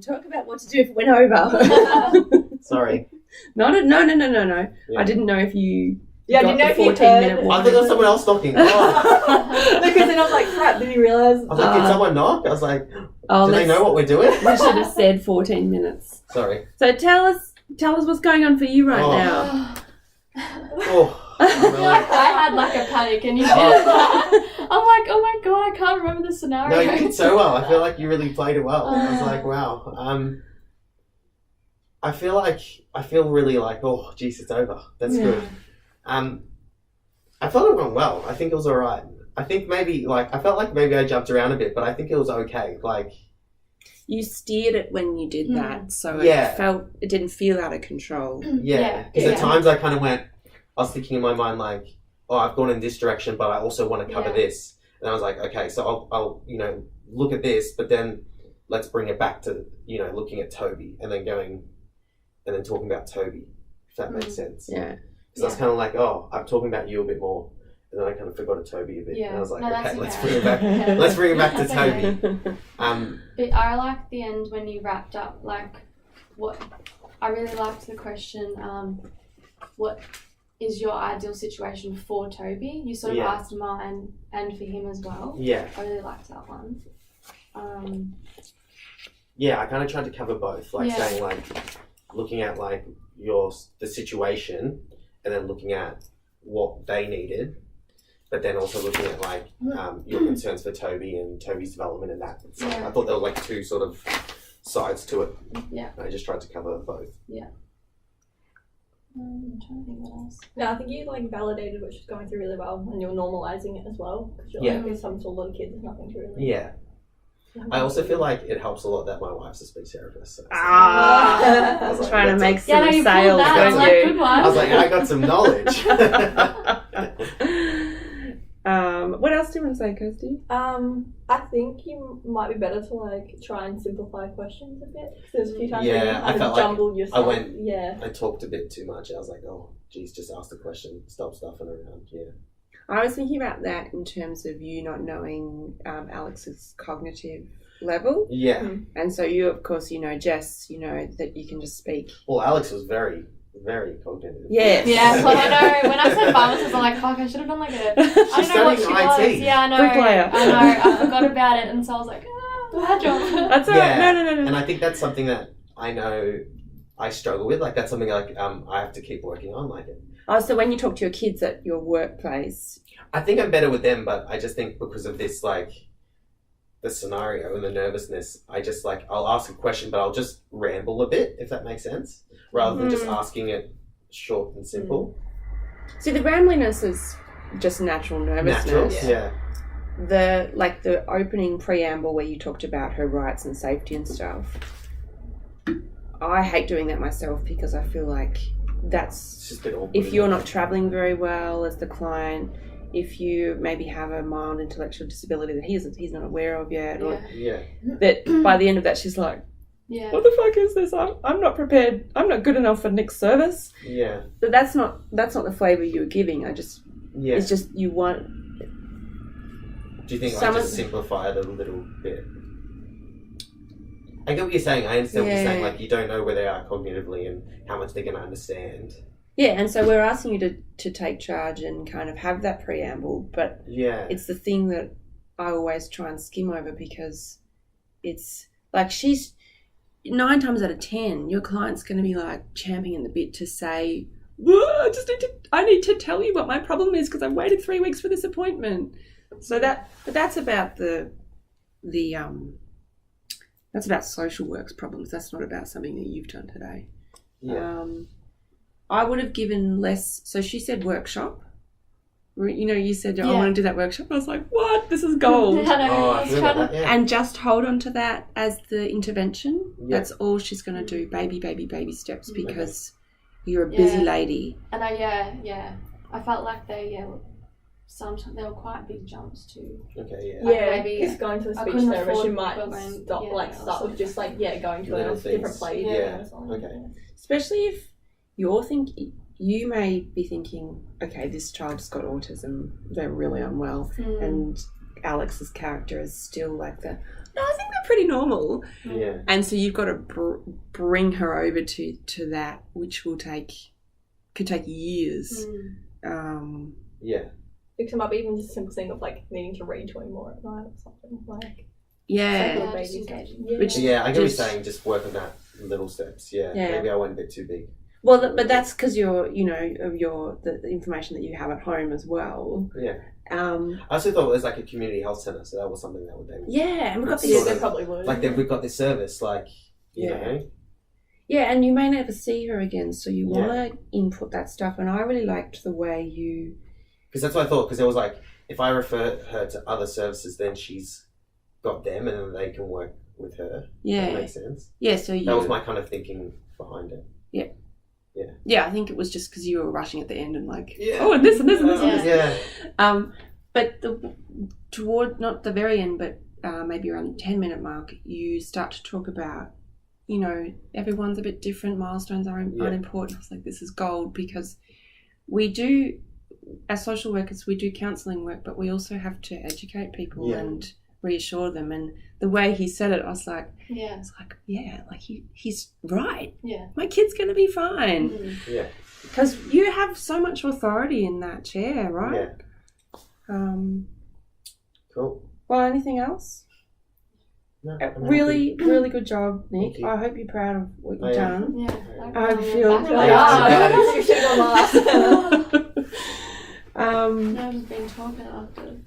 talk about what to do if it went over. Sorry. No. Yeah. I didn't know if you Yeah, I got didn't know the if you 14-minute heard. I warning. thought there was someone else knocking. Oh. Because then I was like, crap, did you realise? I was like, did someone knock? I was like, Oh, do they know what we're doing? we should have said 14 minutes. Sorry. So tell us what's going on for you right Oh. now. Oh. I feel like I had like a panic and you did that. I'm like, oh my god, I can't remember the scenario. No, you did so well. I feel like you really played it well. I was like, wow. I feel really like, oh, geez, it's over. That's good. I felt it went well. I think it was all right. I think maybe, I felt like maybe I jumped around a bit, but I think it was okay. You steered it when you did that, so Yeah. it didn't feel out of control. Yeah. Because at times I kind of I was thinking in my mind, oh, I've gone in this direction, but I also want to cover this. And I was like, okay, so I'll look at this, but then let's bring it back to, looking at Toby and then talking about Toby, if that makes sense. Yeah. Because I was kind of like, oh, I'm talking about you a bit more. And then I kind of forgot to Toby a bit. Yeah. And I was like, No, that's okay, let's okay. bring it back. Let's bring it back to That's Toby. okay. But I liked the end when you wrapped up, I really liked the question, what is your ideal situation for Toby? You sort of asked mine and for him as well. Yeah. I really liked that one. Yeah, I kind of tried to cover both, saying looking at the situation and then looking at what they needed, but then also looking at your concerns for Toby and Toby's development and that. So I thought there were two sort of sides to it. Yeah. And I just tried to cover both. Yeah. I'm trying to think what else. No, I think you validated what she's going through really well, and you're normalising it as well. Because you're there's some sort of lot of kids, there's nothing to really. Yeah. I also feel like it helps a lot that my wife's a speech therapist. So I was trying to make some you sales, pulled that. don't That's you? good one. I was like, I got some knowledge. What else do you want to say, Kirsty? I think you might be better to try and simplify questions a bit. Because there's a few times where you I kind felt of like jumbled yourself. I talked a bit too much. I was like, oh, geez, just ask the question. Stop stuffing around. Yeah. I was thinking about that in terms of you not knowing Alex's cognitive level. Yeah. And so you, of course, Jess, that you can just speak. Well, Alex was very, very cognitive. Yes. Yeah, well, I know. When I said pharmacist, I'm like, fuck, I should have done I don't know what she studying was. IT. Yeah, I know. Bricklayer. I know. I forgot about it, and so I was like, bad job. That's all right. Yeah. No. And I think that's something that I know I struggle with. That's something I have to keep working on. Oh, so when you talk to your kids at your workplace, I think I'm better with them, but I just think because of this, the scenario and the nervousness, I just I'll ask a question, but I'll just ramble a bit, if that makes sense, rather than just asking it short and simple. See, the rambliness is just natural nervousness. Yeah. The opening preamble where you talked about her rights and safety and stuff. I hate doing that myself because I feel like It's just a bit awkward. if you're not traveling very well as the client, if you maybe have a mild intellectual disability that he's not aware of yet, or that by the end of that she's like, what the fuck is this? I'm not prepared. I'm not good enough for Nick's service. Yeah. But that's not the flavour you were giving. It's just you want. Do you think just simplify it a little bit? I get what you're saying. I understand what you're saying. You don't know where they are cognitively and how much they're going to understand. Yeah, and so we're asking you to take charge and kind of have that preamble, but it's the thing that I always try and skim over because it's she's 9 times out of 10, your client's going to be champing in the bit to say, I need to tell you what my problem is because I've waited 3 weeks for this appointment. So that's about that's about social work's problems. That's not about something that you've done today. Yeah. I would have given less. So she said workshop. You said, I want to do that workshop. I was like, what? This is gold. I feel that, And just hold on to that as the intervention. Yeah. That's all she's going to do. Baby steps because you're a busy lady. And I felt like sometimes they were quite big jumps too. Okay, Maybe because going to a I speech couldn't therapist, afford you might going- start with just going to Little a different things. place. Yeah. Or Okay. Especially if you're thinking, you may be thinking, okay, this child's got autism. They're really unwell. And Alex's character is still like the, no, I think they're pretty normal. Yeah. And so you've got to bring her over to that, which could take years. Yeah. Fix them up, even just a simple thing of like needing to read to him more at night or something like. Yeah. Just engaging. Which Yeah, I get what you're saying. Just work on that little steps. Yeah. Yeah. Maybe I went a bit too big. Well, but that's because you're, you know, of the information that you have at home as well. Yeah. I also thought it was like a community health centre, so that was something that would then. Yeah, and we've got Yeah, this. they probably would. Like we've got this service, like you know. Yeah, and you may never see her again, so you want to input that stuff. And I really liked the way you. Because that's what I thought. Because it was like, if I refer her to other services, then she's got them, and then they can work with her. Yeah, that makes sense. Yeah, so that was my kind of thinking behind it. Yeah. Yeah. Yeah, I think it was just because you were rushing at the end and like, oh, and this and this and this. And this. Yeah. But toward not the very end, but maybe around the 10-minute mark, you start to talk about, you know, everyone's a bit different. Milestones are unimportant. I was like, this is gold, because we do, as social workers, we do counselling work, but we also have to educate people and reassure them. And the way he said it, I was like, he's right. Yeah, my kid's going to be fine. Mm-hmm. Yeah, because you have so much authority in that chair, right? Yeah. Cool. Well, anything else? No, really good job, Nick. I hope you're proud of what you've done. Yeah. I hope you feel. You should have gone last. No one's been talking after.